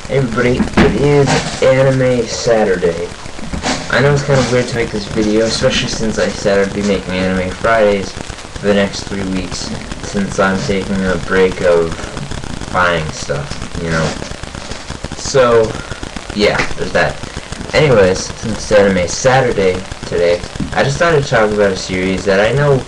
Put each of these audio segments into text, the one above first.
Hey everybody, it is Anime Saturday. I know it's kind of weird to make this video, especially since I said I'd be making Anime Fridays for the next 3 weeks, since I'm taking a break of buying stuff, you know. So, yeah, there's that. Anyways, since it's Anime Saturday today, I just thought I'd talk about a series that I know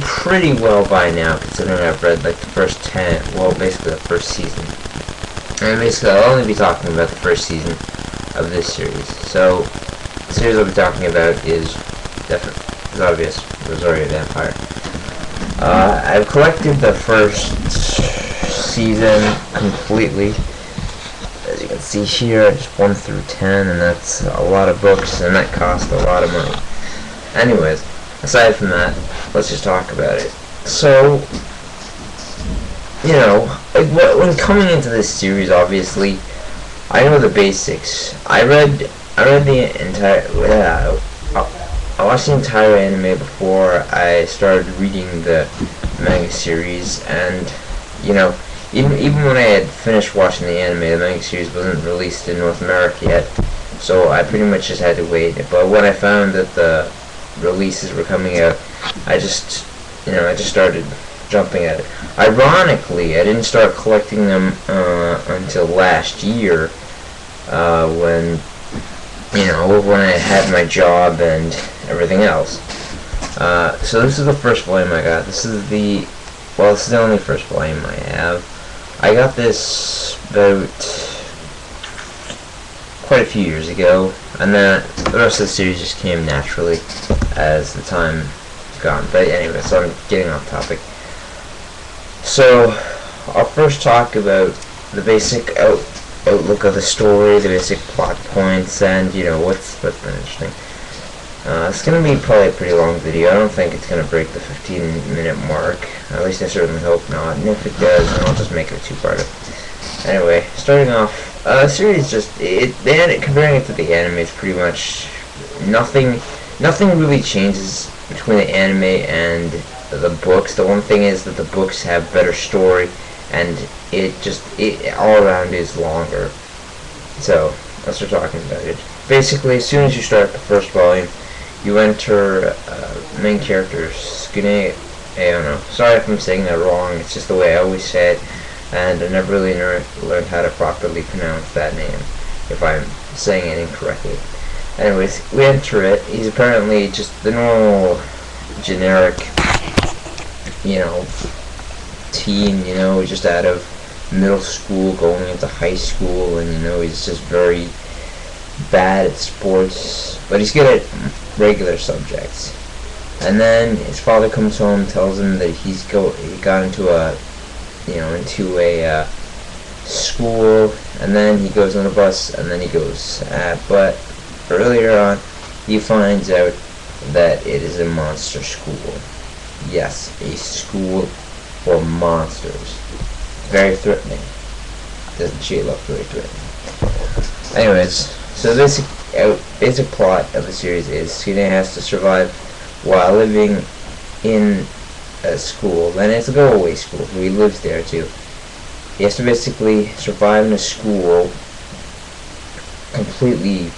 pretty well by now, considering I've read like the first 10, well, basically the first season. And basically, I'll only be talking about the first season of this series. So, the series I'll be talking about is obvious, Rosario+Vampire. I've collected the first season completely. As you can see here, just 1 through 10, and that's a lot of books, and that cost a lot of money. Anyways, aside from that, let's just talk about it. So, you know, like when coming into this series, obviously, I know the basics. I read the entire, I watched the entire anime before I started reading the manga series, and, you know, even when I had finished watching the anime, the manga series wasn't released in North America yet, so I pretty much just had to wait. But when I found that the releases were coming out, I just started jumping at it. Ironically, I didn't start collecting them until last year, when I had my job and everything else. So this is the first volume I got. This is the only first volume I have. I got this about quite a few years ago, and then the rest of the series just came naturally as the time gone. But anyway, so I'm getting off topic. So, I'll first talk about the basic outlook of the story, the basic plot points, and, you know, what's been interesting. It's going to be probably a pretty long video. I don't think it's going to break the 15-minute mark. At least I certainly hope not. And if it does, then I'll just make it a two-parter. Anyway, starting off, the series comparing it to the anime, it's pretty much nothing really changes between the anime and the books. The one thing is that the books have better story, and it all around is longer. So let's start talking about it. Basically, as soon as you start the first volume, you enter main character Skune. I don't know. Sorry if I'm saying that wrong. It's just the way I always say it, and I never really learned how to properly pronounce that name if I'm saying it incorrectly. Anyways, we enter it. He's apparently just the normal, generic, you know, teen, you know, just out of middle school going into high school, and, you know, he's just very bad at sports, but he's good at regular subjects. And then his father comes home and tells him that he got into a school, and then he goes on a bus, and then he goes, but earlier on, he finds out that it is a monster school. Yes, a school for monsters. Very threatening. Doesn't she look very threatening? Anyways, so the basic plot of the series is Skune has to survive while living in a school, and it's a go-away school, so he lives there too. He has to basically survive in a school completely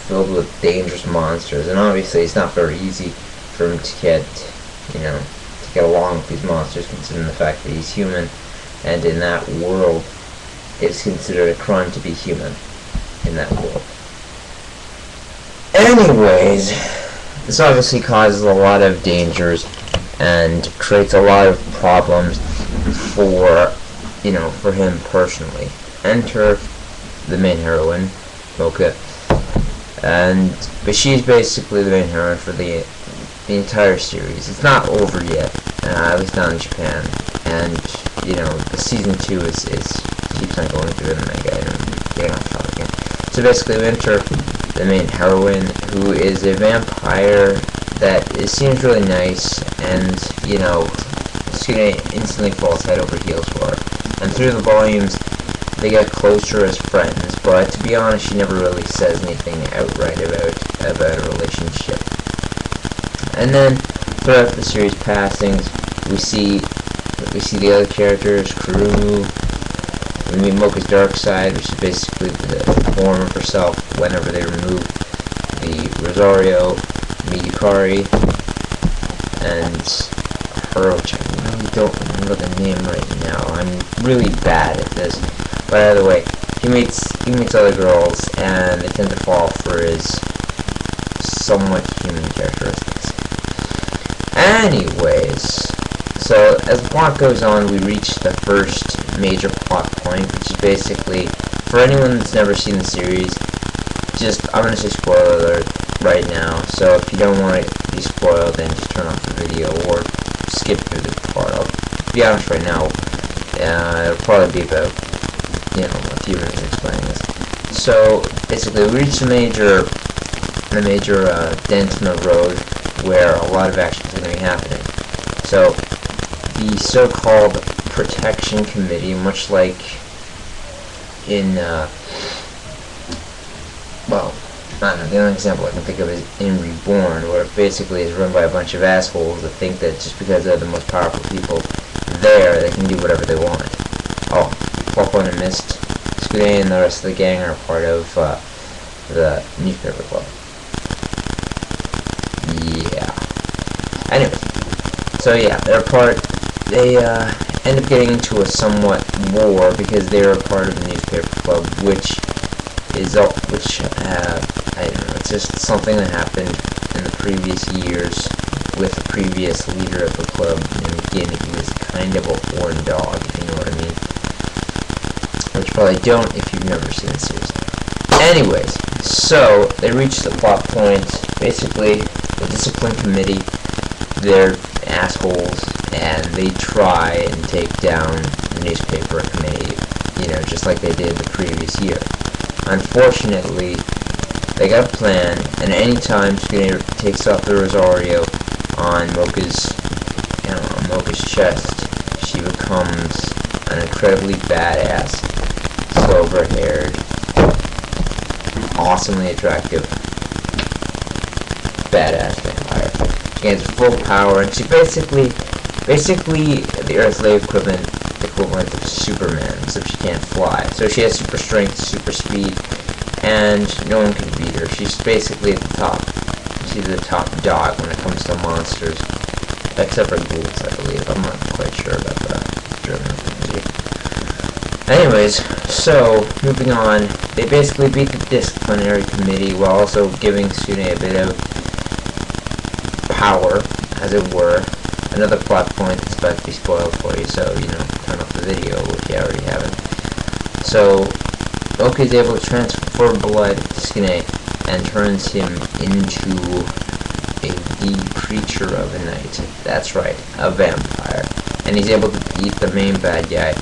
filled with dangerous monsters, and obviously it's not very easy for him to get along with these monsters, considering the fact that he's human, and in that world it's considered a crime to be human in that world. Anyways, this obviously causes a lot of dangers and creates a lot of problems for him personally. Enter the main heroine, Mocha, but she's basically the main heroine for the entire series. It's not over yet, at least not in Japan, and, you know, the season 2 keeps on going through the manga, and I'm getting off topic again. So basically we enter the main heroine, who is a vampire that seems really nice, and, you know, Skune instantly falls head over heels for her. And through the volumes, they get closer as friends, but to be honest, she never really says anything outright about a relationship. And then throughout the series passings, we see the other characters, Kurumu, We meet Mocha's dark side, which is basically the form of herself whenever they remove the Rosario, Midikari, and her, which I really don't remember the name right now. I'm really bad at this. But either way, he meets other girls, and they tend to fall for his somewhat human characteristics. Anyways, so as the plot goes on, we reach the first major plot point, which is basically, for anyone that's never seen the series, I'm going to say spoiler alert right now, so if you don't want to be spoiled, then just turn off the video or skip through the part. I'll be honest right now, it'll probably be about, a few minutes explaining this. So, basically, we reach the major dent in the road where a lot of action is going to be happening. So, the so-called Protection Committee, much like in, well, I don't know, the only example I can think of is in Reborn, where it basically is run by a bunch of assholes that think that just because they're the most powerful people there, they can do whatever they want. Oh, plot point I missed. Scudé and the rest of the gang are part of the newspaper club. Yeah. Anyway, so yeah, they end up getting into a somewhat war because they're a part of the newspaper club, which I don't know, it's just something that happened in the previous years with the previous leader of the club. And again, he was kind of a horn dog, if you know what I mean. Which you probably don't if you've never seen the series. Anyways, so they reach the plot point. Basically, the discipline committee, they're assholes, and they try and take down the newspaper committee, just like they did the previous year. Unfortunately, they got a plan, and anytime Scudé takes off the Rosario on Mocha's chest, she becomes an incredibly badass, silver-haired, awesomely attractive, badass vampire. She gains full power, and she basically the earthly equivalent of Superman, except she can't fly. So she has super strength, super speed, and no one can beat her. She's basically at the top. She's the top dog when it comes to monsters, except for ghouls, I believe. I'm not quite sure about the German community. Anyways, so moving on, they basically beat the disciplinary committee while also giving Scudé a bit of power, as it were. Another plot point that's about to be spoiled for you, so, turn off the video if you already haven't. So, Mocha is able to transfer blood to Scudé and turns him into the creature of the night. That's right, a vampire. And he's able to beat the main bad guy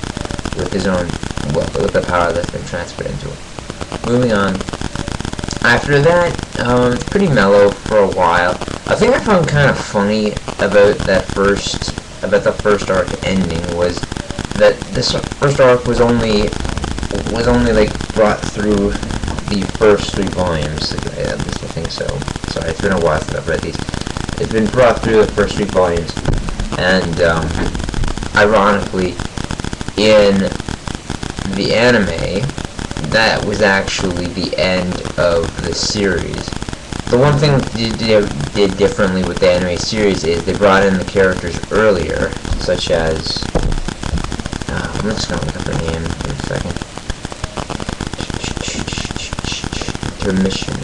with his own, with the power that's been transferred into him. Moving on. After that, it's pretty mellow for a while. I think I found kind of funny about the first arc ending was that this first arc was only like brought through the first 3 volumes. At least I think so. Sorry, it's been a while since I've read these. It's been brought through the first 3 volumes, and ironically, in the anime, that was actually the end of the series. The one thing they did differently with the anime series is they brought in the characters earlier, such as... I'm just going to look up her name for a second. Intermission.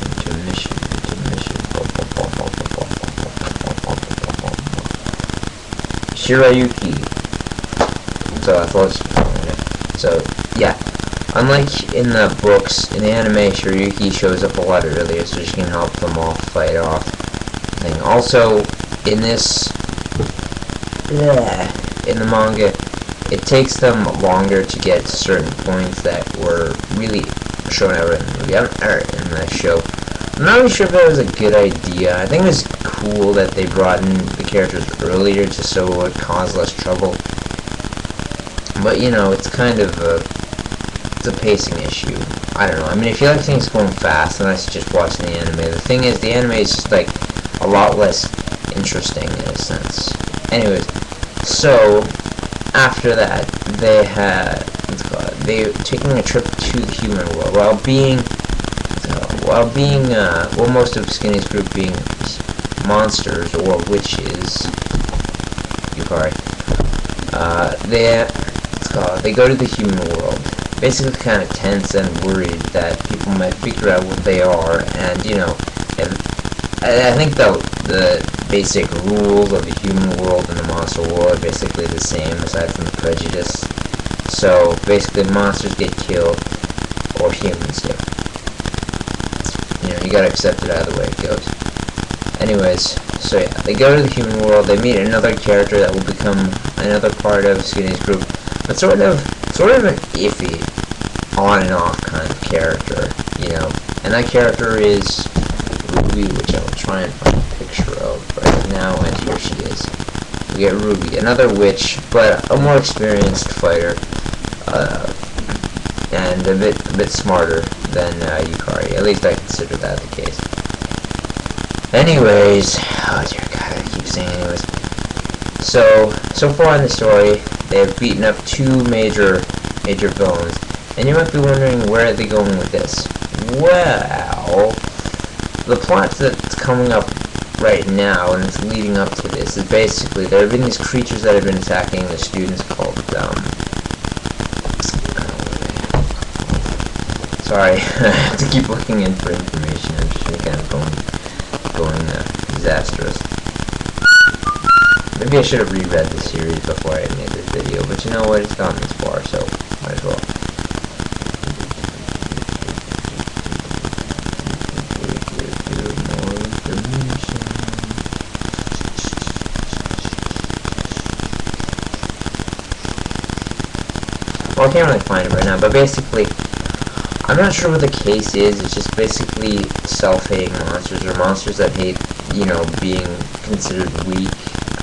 Shirayuki. So I thought... So, yeah. Unlike in the books, in the anime, Shirayuki shows up a lot earlier, so she can help them all fight off thing. Also, in this, in the manga, it takes them longer to get to certain points that were really shown out in the movie, or in the show. I'm not really sure if that was a good idea. I think it was cool that they brought in the characters earlier just so it would cause less trouble. But, it's kind of it's a pacing issue. I don't know. I mean, if you like things going fast, then I suggest watching the anime. The thing is, the anime is just, like, a lot less interesting in a sense. Anyways, so, after that, they had they're taking a trip to the human world while most of Skinny's group being monsters or witches. They go to the human world, basically kind of tense and worried that people might figure out what they are, and and I think the basic rules of the human world and the monster world are basically the same, aside from the prejudice. So basically, monsters get killed, or humans do. You gotta accept it either way it goes. Anyways, so yeah, they go to the human world, they meet another character that will become another part of Skinny's group, but sort of an iffy, on and off kind of character, and that character is Ruby, which I'll try and find a picture of right now, and here she is. We get Ruby, another witch, but a more experienced fighter, and a bit smarter than Yukari. At least I consider that the case. Anyways, oh dear God, I keep saying anyways. So far in the story, they have beaten up two major villains, and you might be wondering where are they going with this. Well, the plot that's coming up right now, and it's leading up to this, is basically there have been these creatures that have been attacking the students called sorry, I have to keep looking in for information. I'm just kind of going disastrous. Maybe I should have reread the series before I made this video, but you know what? It's gotten this far, so might as well. Well, I can't really find it right now, but basically, I'm not sure what the case is. It's just basically self-hating monsters, or monsters that hate, being considered weak.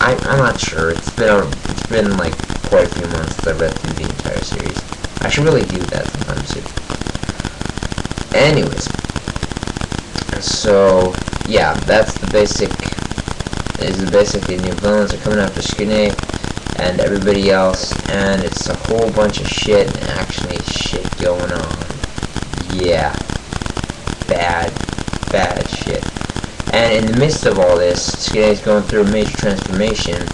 I'm not sure. It's been like quite a few months since I read through the entire series. I should really do that sometime soon. Anyways, so yeah, that's the basic. Basically new villains are coming after Skinny and everybody else, and it's a whole bunch of shit and actually shit going on. Yeah, bad shit. And in the midst of all this, Skinny's going through a major transformation,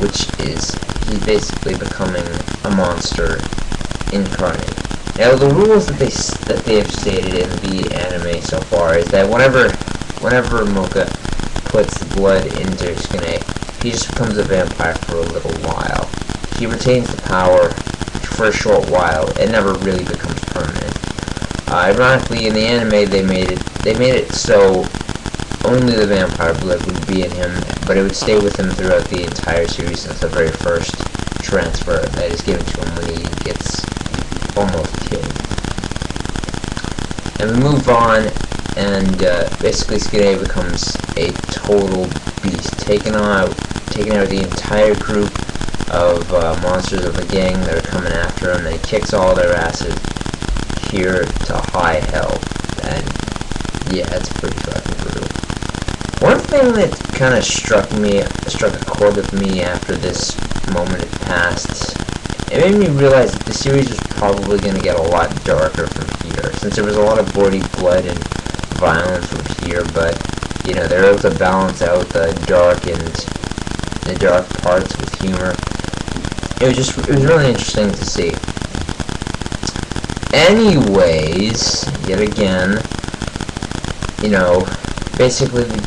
which is he's basically becoming a monster incarnate. Now, the rules that they have stated in the anime so far is that whenever Mocha puts blood into Skinny, he just becomes a vampire for a little while. He retains the power for a short while. It never really becomes permanent. Ironically, in the anime, they made it so only the vampire blood would be in him, but it would stay with him throughout the entire series since the very first transfer that is given to him when he gets almost killed. And we move on, and basically Skinny becomes a total beast, taking out the entire group of monsters of the gang that are coming after him, and he kicks all their asses here to high hell. And yeah, it's pretty fucking brutal. One thing that kind of struck a chord with me after this moment had passed, it made me realize that the series was probably going to get a lot darker from here, since there was a lot of bloody blood and violence from here, but they're able to balance out the dark parts with humor. It was really interesting to see. Anyways, yet again, basically the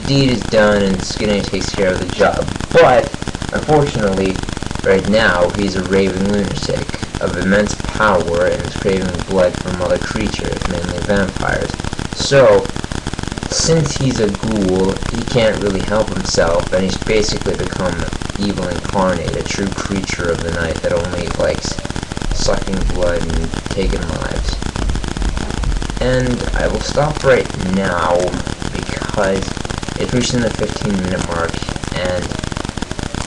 deed is done and Skinny takes care of the job. But unfortunately, right now he's a raving lunatic of immense power and is craving blood from other creatures, mainly vampires. So, since he's a ghoul, he can't really help himself, and he's basically become evil incarnate, a true creature of the night that only likes sucking blood and taking lives. And I will stop right now because it's reaching the 15-minute mark, and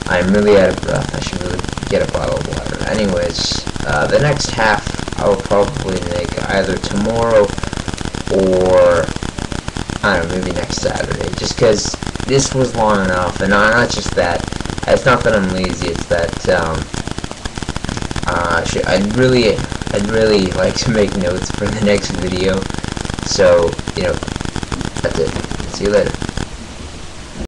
I'm really out of breath. I should really get a bottle of water. Anyways, the next half I will probably make either tomorrow or, I don't know, maybe next Saturday, just because this was long enough. And not just that, it's not that I'm lazy, it's that I'd really like to make notes for the next video. So, you know, that's it. See you later.